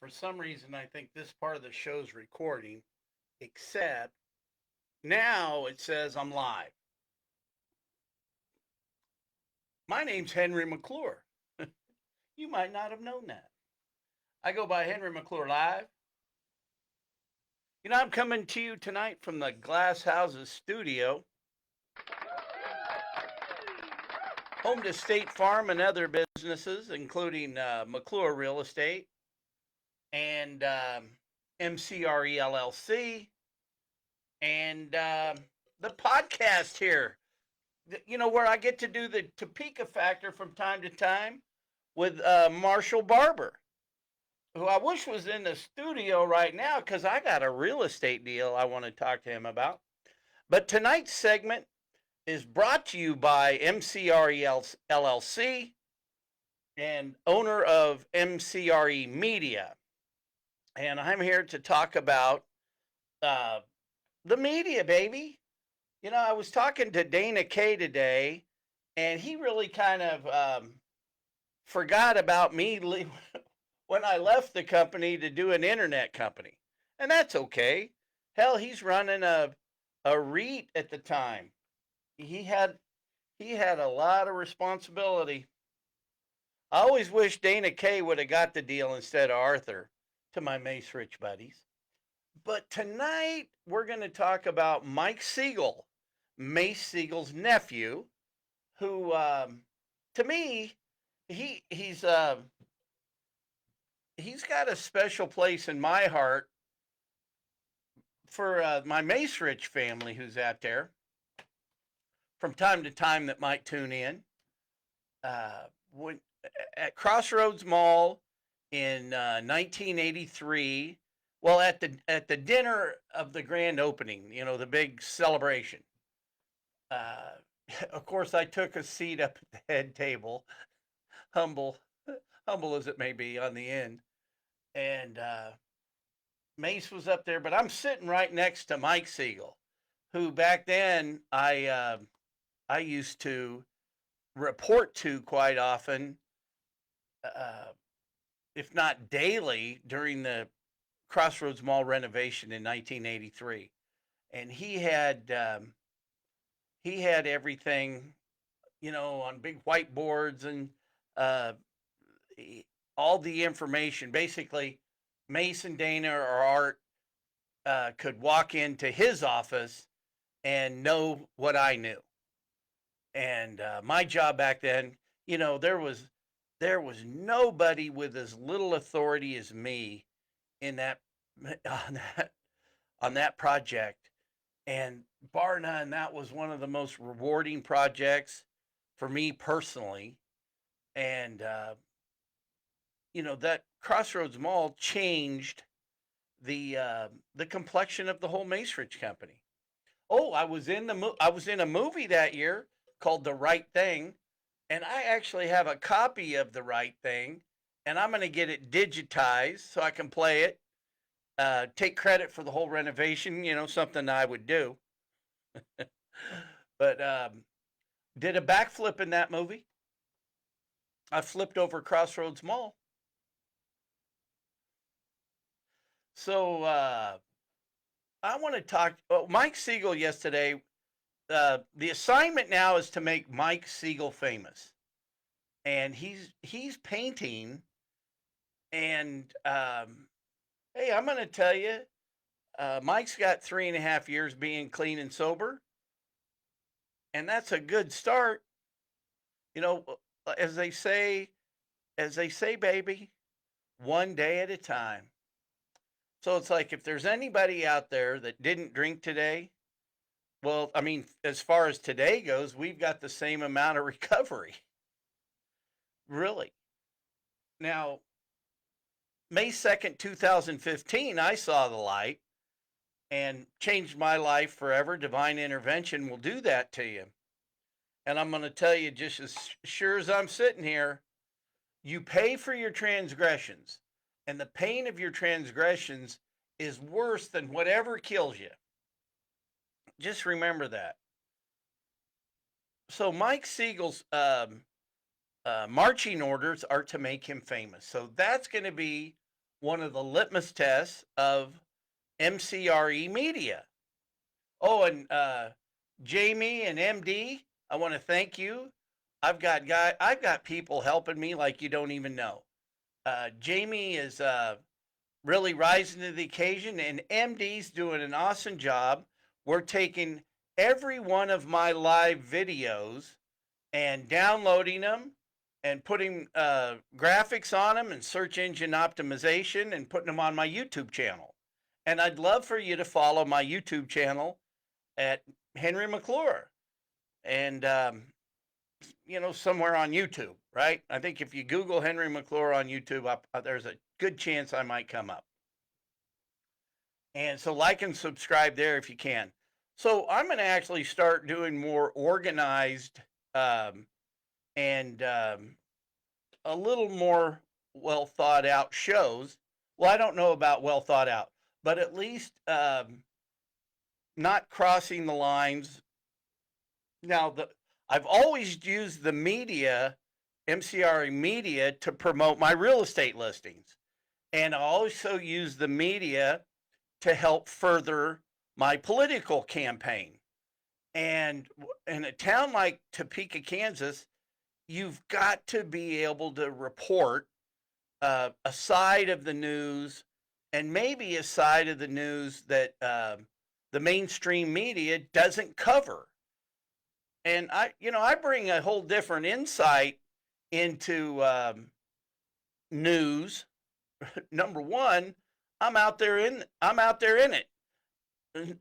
For some reason, I think this part of the show's recording, except now it says I'm live. My name's Henry McClure. You might not have known that. I go by Henry McClure Live. I'm coming to you tonight from the Glass Houses studio, home to State Farm and other businesses, including McClure Real Estate and MCRE LLC, and the podcast here. Where I get to do the Topeka factor from time to time with Marshall Barber, who I wish was in the studio right now because I got a real estate deal I want to talk to him about. But tonight's segment is brought to you by MCRE LLC and owner of MCRE Media. And I'm here to talk about the media, baby. I was talking to Dana Kay today, and he really kind of forgot about me when I left the company to do an internet company. And that's okay. Hell, he's running a REIT at the time. He had a lot of responsibility. I always wish Dana Kay would have got the deal instead of Arthur, to my Macerich buddies. But tonight we're going to talk about Mike Siegel, Mace Siegel's nephew, who, to me, he's got a special place in my heart for my Macerich family who's out there from time to time that might tune in. When at Crossroads Mall in 1983, well, at the dinner of the grand opening, the big celebration. Of course, I took a seat up at the head table, humble as it may be on the end, and Mace was up there, but I'm sitting right next to Mike Siegel, who back then I used to report to quite often, if not daily, during the Crossroads Mall renovation in 1983, and he had everything, on big whiteboards and all the information. Basically, Mace and Dana or Art could walk into his office and know what I knew. And my job back then, there was nobody with as little authority as me in that on that project. And bar none, that was one of the most rewarding projects for me personally. And that Crossroads Mall changed the complexion of the whole Macerich company. Oh, I was in a movie that year called The Right Thing, and I actually have a copy of The Right Thing, and I'm going to get it digitized so I can play it. Take credit for the whole renovation, something I would do. But did a backflip in that movie. I flipped over Crossroads Mall. So I want to talk. Mike Siegel yesterday. The assignment now is to make Mike Siegel famous, and he's painting. And hey, I'm going to tell you, Mike's got 3.5 years being clean and sober, and that's a good start. As they say, baby, one day at a time. So it's like if there's anybody out there that didn't drink today, well, I mean, as far as today goes, we've got the same amount of recovery. Really. Now, May 2nd, 2015, I saw the light and changed my life forever. Divine intervention will do that to you. And I'm going to tell you, just as sure as I'm sitting here, you pay for your transgressions, and the pain of your transgressions is worse than whatever kills you. Just remember that. So Mike Siegel's marching orders are to make him famous. So that's going to be one of the litmus tests of MCRE Media. Oh, and Jamie and MD, I want to thank you. I've got people helping me like you don't even know. Jamie is really rising to the occasion, and MD's doing an awesome job. We're taking every one of my live videos and downloading them and putting graphics on them and search engine optimization and putting them on my YouTube channel. And I'd love for you to follow my YouTube channel at Henry McClure. And, somewhere on YouTube, right? I think if you Google Henry McClure on YouTube, there's a good chance I might come up. And so like and subscribe there if you can. So I'm going to actually start doing more organized and a little more well thought out shows. Well, I don't know about well thought out, but at least not crossing the lines. Now, I've always used the media, MCRE media, to promote my real estate listings. And I also use the media to help further my political campaign. And in a town like Topeka, Kansas, you've got to be able to report a side of the news, and maybe a side of the news that the mainstream media doesn't cover. And I bring a whole different insight into news. Number one, I'm out there in it.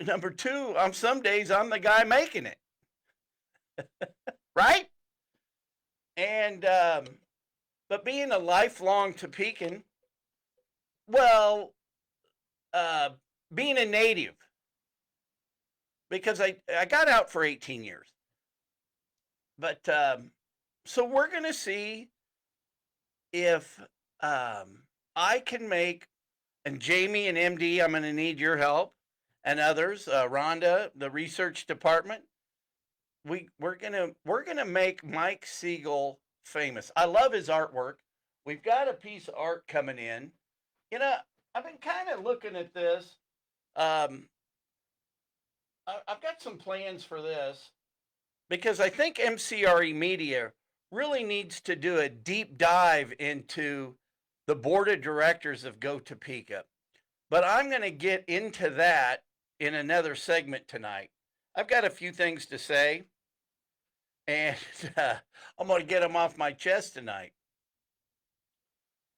Number two, some days I'm the guy making it. Right? And but being a lifelong Topekan, well, being a native, because I got out for 18 years. But so we're going to see if I can make, and Jamie and MD, I'm going to need your help, and others, Rhonda, the research department. We're gonna make Mike Siegel famous. I love his artwork. We've got a piece of art coming in. I've been kind of looking at this. I've got some plans for this because I think MCRE Media really needs to do a deep dive into the board of directors of Go Topeka. But I'm going to get into that in another segment tonight. I've got a few things to say, and I'm going to get them off my chest tonight.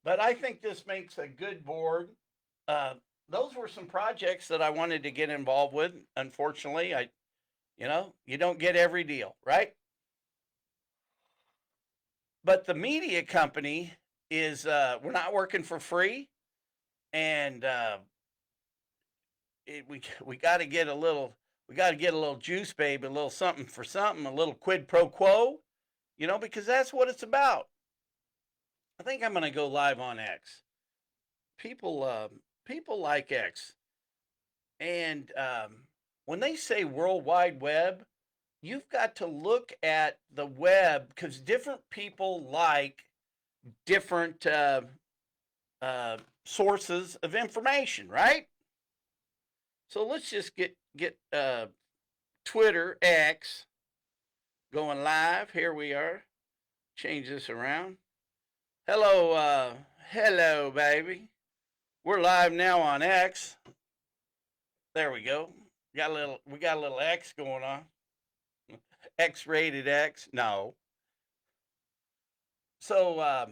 But I think this makes a good board. Those were some projects that I wanted to get involved with. Unfortunately, you don't get every deal, right? But the media company is, we're not working for free, and we got to get a little juice, baby, a little something for something, a little quid pro quo, because that's what it's about. I think I'm going to go live on X. People like X, and when they say World Wide Web, you've got to look at the web because different people like different sources of information, right? So let's just get Twitter X going live. Here we are. Change this around. Hello, baby. We're live now on X. There we go. We got a little X going on. X-rated X. No. So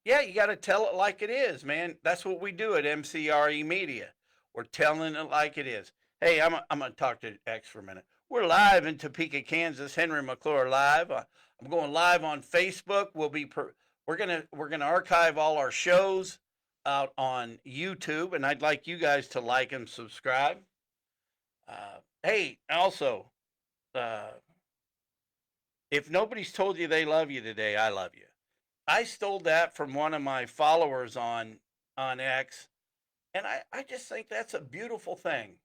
yeah, you got to tell it like it is, man. That's what we do at MCRE Media. We're telling it like it is. Hey, I'm going to talk to X for a minute. We're live in Topeka, Kansas. Henry McClure live. I'm going live on Facebook. We're gonna archive all our shows out on YouTube, and I'd like you guys to like and subscribe. Hey, also, if nobody's told you they love you today, I love you. I stole that from one of my followers on X, and I just think that's a beautiful thing.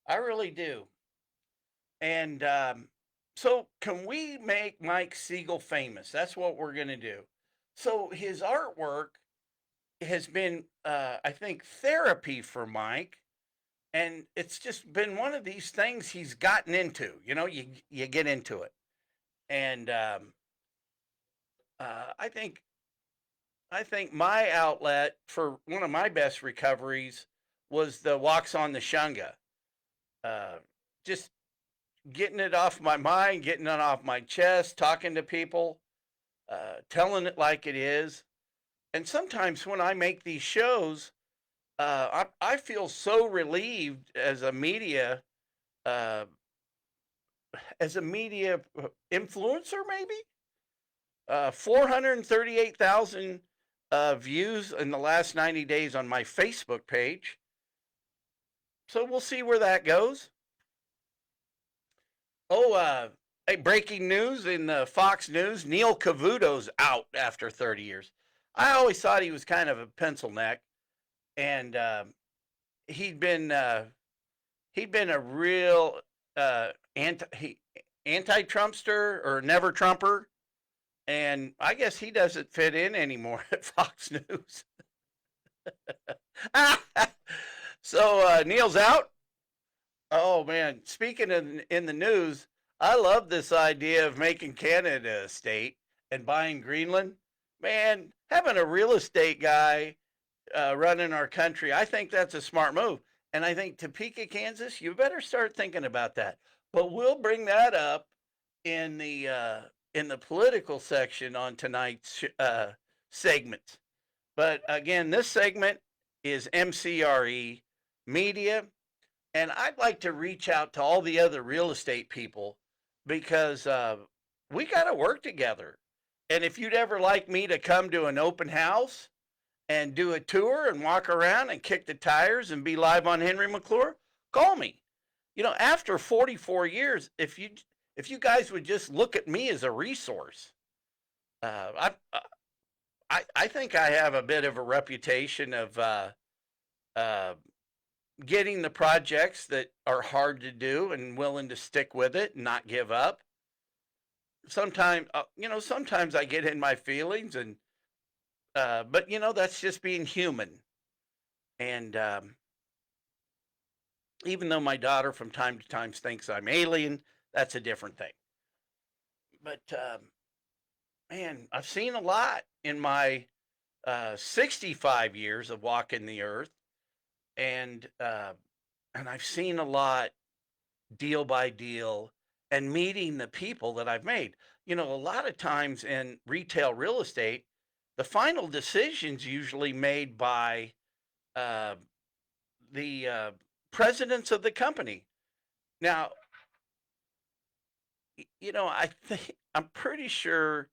I really do. And so can we make Mike Siegel famous? That's what we're going to do. So his artwork has been, I think, therapy for Mike, and it's just been one of these things he's gotten into. You get into it, and I think my outlet for one of my best recoveries was the walks on the Shunga. Uh, just getting it off my mind, getting it off my chest, talking to people, telling it like it is. And sometimes when I make these shows, I feel so relieved uh, as a media influencer, maybe. 438,000 views in the last 90 days on my Facebook page. So we'll see where that goes. Oh, hey, breaking news in the Fox News: Neil Cavuto's out after 30 years. I always thought he was kind of a pencil neck, and he'd been uh, he'd been a real anti-Trumpster or never Trumper, and I guess he doesn't fit in anymore at Fox News. So Neil's out. Oh man, speaking of in the news, I love this idea of making Canada a state and buying Greenland. Man, having a real estate guy running our country, I think that's a smart move. And I think Topeka, Kansas, you better start thinking about that. But we'll bring that up in the political section on tonight's segment. But again, this segment is MCRE Media, and I'd like to reach out to all the other real estate people because we got to work together. And if you'd ever like me to come to an open house and do a tour and walk around and kick the tires and be live on Henry McClure, call me. After 44 years, if you guys would just look at me as a resource, I think I have a bit of a reputation of uh, getting the projects that are hard to do and willing to stick with it and not give up. Sometimes I get in my feelings, and but that's just being human. And even though my daughter from time to time thinks I'm alien, that's a different thing. But man, I've seen a lot in my 65 years of walking the earth, and I've seen a lot deal by deal and meeting the people that I've made. A lot of times in retail real estate, the final decision's usually made by uh, the presidents of the company. Now, I'm pretty sure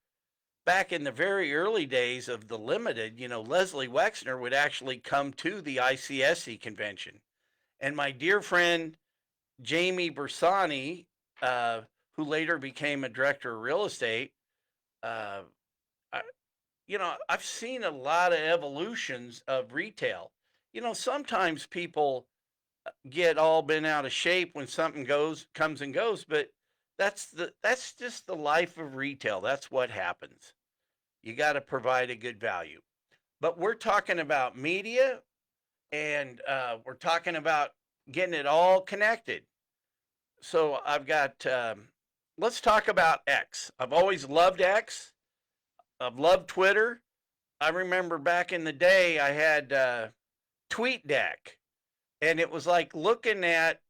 back in the very early days of the limited, Leslie Wexner would actually come to the ICSC convention. And my dear friend Jamie Bersani, who later became a director of real estate, uh, I, I've seen a lot of evolutions of retail. Sometimes people get all bent out of shape when something comes and goes, but that's just the life of retail. That's what happens. You got to provide a good value. But we're talking about media, and we're talking about getting it all connected. So I've got. Let's talk about X. I've always loved X. I've loved Twitter. I remember back in the day, I had TweetDeck, and it was like looking at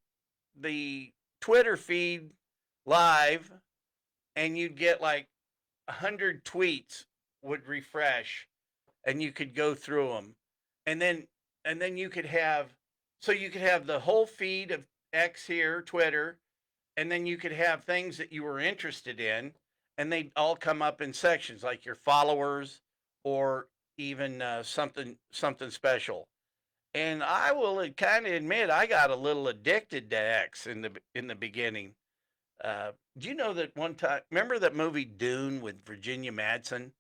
the Twitter feed live, and you'd get like 100 tweets would refresh, and you could go through them, and then you could have the whole feed of X here, Twitter, and then you could have things that you were interested in, and they'd all come up in sections like your followers or even something special. And I will kind of admit I got a little addicted to X in the beginning. Do you know that one time? Remember that movie Dune with Virginia Madsen?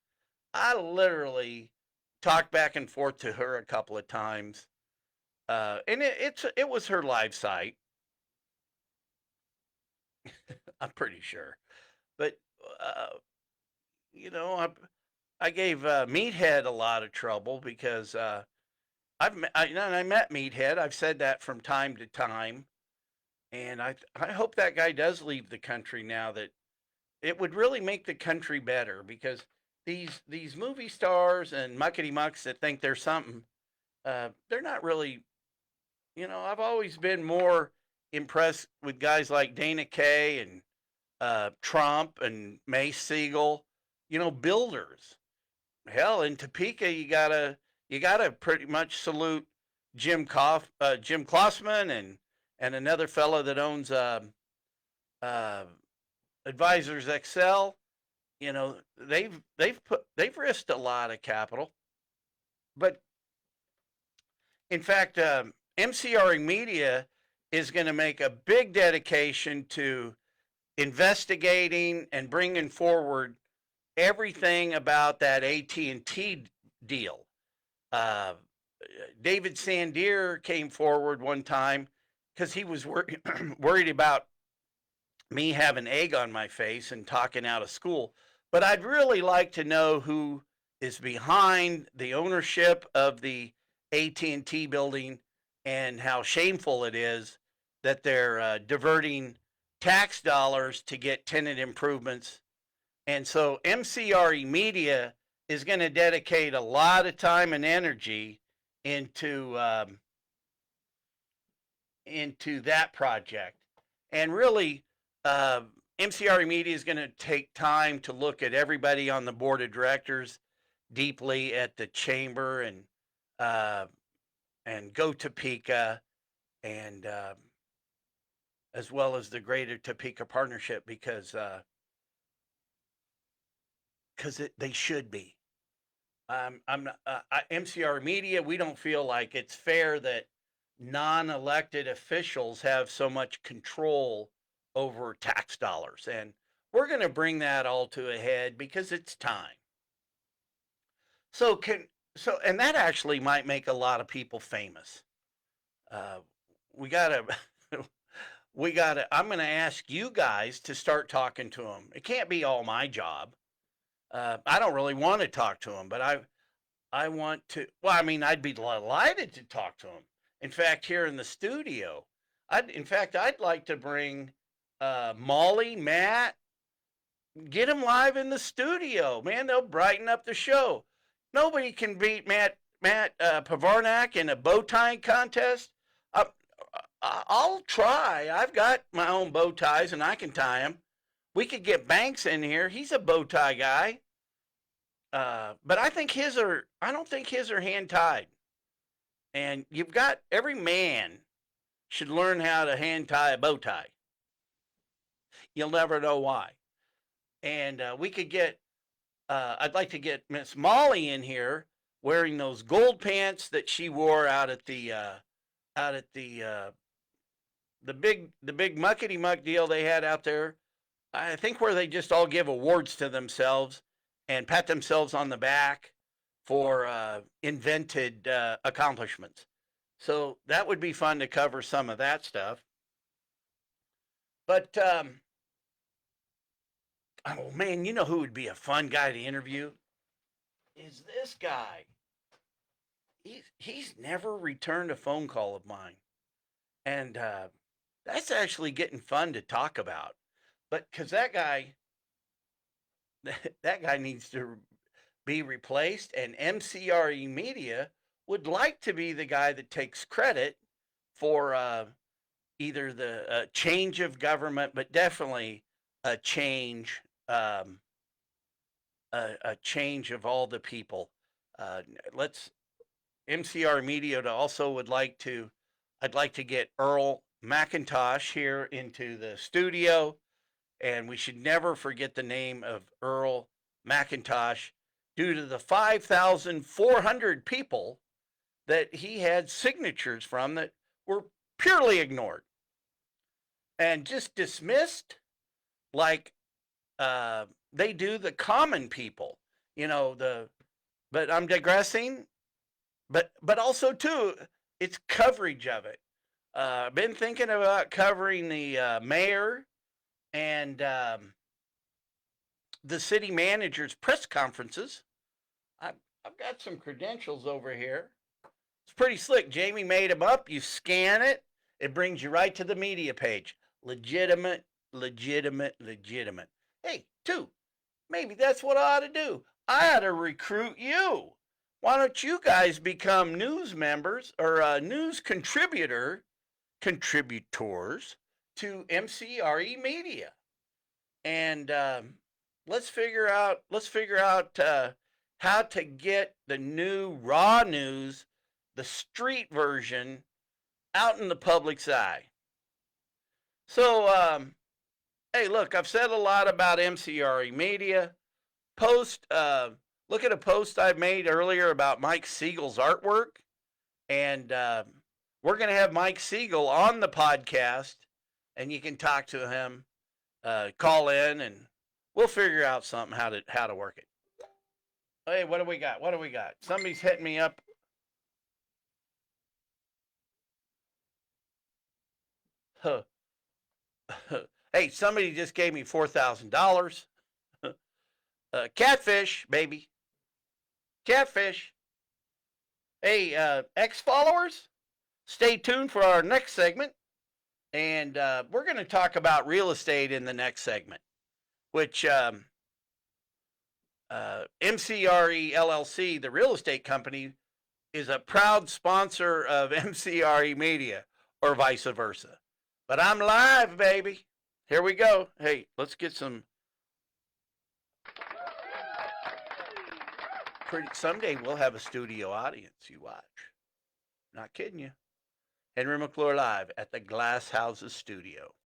I literally talked back and forth to her a couple of times, and it was her live site. I'm pretty sure, but uh, you know, I, I gave Meathead a lot of trouble because I met Meathead. I've said that from time to time, and I hope that guy does leave the country now. That it would really make the country better because these movie stars and muckety mucks that think they're something, they're not really. I've always been more impressed with guys like Dana Kaye and Trump and Mike Siegel. Builders. Hell, in Topeka, you gotta pretty much salute Jim Klossman and another fellow that owns uh, Advisors Excel. They've risked a lot of capital, but in fact, MCRE Media is going to make a big dedication to investigating and bringing forward everything about that AT&T deal. Uh, David Sandier came forward one time because he was worried about me having egg on my face and talking out of school. But I'd really like to know who is behind the ownership of the AT&T building and how shameful it is that they're diverting tax dollars to get tenant improvements. And so MCRE Media is going to dedicate a lot of time and energy into that project. And really, MCRE Media is going to take time to look at everybody on the board of directors deeply, at the chamber and Go Topeka, and as well as the Greater Topeka Partnership, because they should be. MCR Media, we don't feel like it's fair that non-elected officials have so much control over tax dollars, and we're going to bring that all to a head because it's time. And that actually might make a lot of people famous. We gotta, I'm going to ask you guys to start talking to them. It can't be all my job. I don't really want to talk to them, but I want to. Well, I mean, I'd be delighted to talk to them. In fact, here in the studio, I'd like to bring Molly, Matt, get them live in the studio. Man, they'll brighten up the show. Nobody can beat Matt Pavarnak in a bow tying contest. I'll try. I've got my own bow ties and I can tie them. We could get Banks in here. He's a bow tie guy. But I don't think his are hand tied. And every man should learn how to hand tie a bow tie. You'll never know why. And we could get, I'd like to get Miss Molly in here wearing those gold pants that she wore out at the big muckety muck deal they had out there. I think where they just all give awards to themselves and pat themselves on the back for invented accomplishments. So that would be fun to cover some of that stuff. But, oh man, you know who would be a fun guy to interview? Is this guy. He's never returned a phone call of mine. And that's actually getting fun to talk about. But because that guy needs to be replaced, and MCRE Media would like to be the guy that takes credit for either the change of government, but definitely a change of all the people. MCR Media also I'd like to get Earl McIntosh here into the studio. And we should never forget the name of Earl McIntosh due to the 5,400 people that he had signatures from that were purely ignored and just dismissed like they do the common people. But I'm digressing. But also, too, it's coverage of it. I've been thinking about covering the mayor and the city manager's press conferences got some credentials over here. It's pretty slick. Jamie made them up. You scan it, it brings you right to the media page. Legitimate, legitimate, legitimate. Hey, maybe that's what I ought to do. I ought to recruit you. Why don't you guys become news members or news contributors to MCRE Media? And let's figure out how to get the new raw news, the street version, out in the public's eye. So, hey, look, I've said a lot about MCRE Media. Look at a post I made earlier about Mike Siegel's artwork. And we're going to have Mike Siegel on the podcast, and you can talk to him, call in, and we'll figure out something how to work it. Hey, what do we got? Somebody's hitting me up. Huh. Hey, somebody just gave me $4,000. Catfish, baby. Catfish. Hey, ex-followers, stay tuned for our next segment. And we're going to talk about real estate in the next segment, which MCRE LLC, the real estate company, is a proud sponsor of MCRE Media, or vice versa. But I'm live, baby. Here we go. Hey, let's get some. Someday we'll have a studio audience. You watch. Not kidding you. Henry McClure live at the Glass Houses studio.